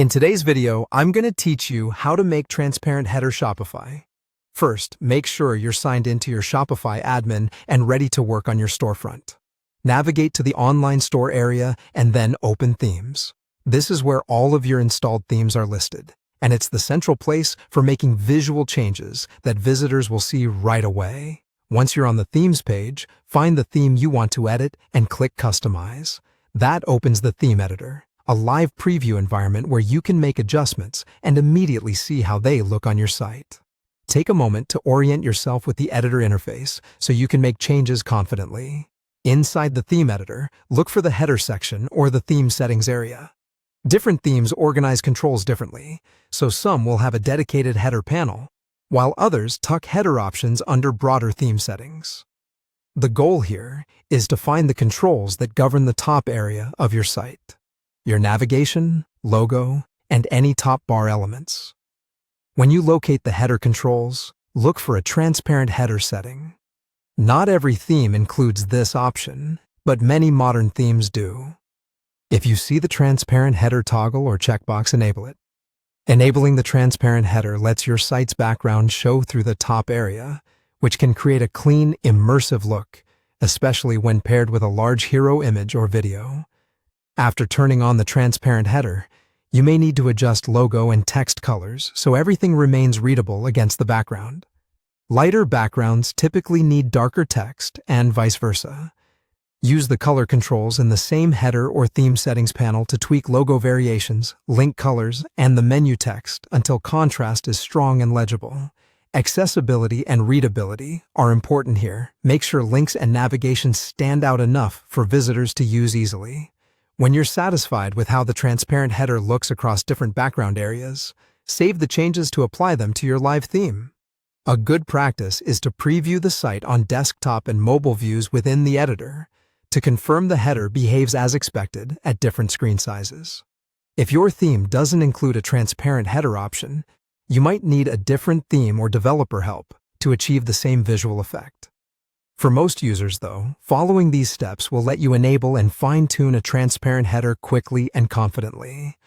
In today's video, I'm going to teach you how to make transparent header Shopify. First, make sure you're signed into your Shopify admin and ready to work on your storefront. Navigate to the online store area and then open Themes. This is where all of your installed themes are listed, and it's the central place for making visual changes that visitors will see right away. Once you're on the Themes page, find the theme you want to edit and click Customize. That opens the theme editor, a live preview environment where you can make adjustments and immediately see how they look on your site. Take a moment to orient yourself with the editor interface so you can make changes confidently. Inside the theme editor, look for the header section or the theme settings area. Different themes organize controls differently, so some will have a dedicated header panel, while others tuck header options under broader theme settings. The goal here is to find the controls that govern the top area of your site: your navigation, logo, and any top bar elements. When you locate the header controls, look for a transparent header setting. Not every theme includes this option, but many modern themes do. If you see the transparent header toggle or checkbox, enable it. Enabling the transparent header lets your site's background show through the top area, which can create a clean, immersive look, especially when paired with a large hero image or video. After turning on the transparent header, you may need to adjust logo and text colors so everything remains readable against the background. Lighter backgrounds typically need darker text and vice versa. Use the color controls in the same header or theme settings panel to tweak logo variations, link colors, and the menu text until contrast is strong and legible. Accessibility and readability are important here. Make sure links and navigation stand out enough for visitors to use easily. When you're satisfied with how the transparent header looks across different background areas, save the changes to apply them to your live theme. A good practice is to preview the site on desktop and mobile views within the editor to confirm the header behaves as expected at different screen sizes. If your theme doesn't include a transparent header option, you might need a different theme or developer help to achieve the same visual effect. For most users, though, following these steps will let you enable and fine-tune a transparent header quickly and confidently.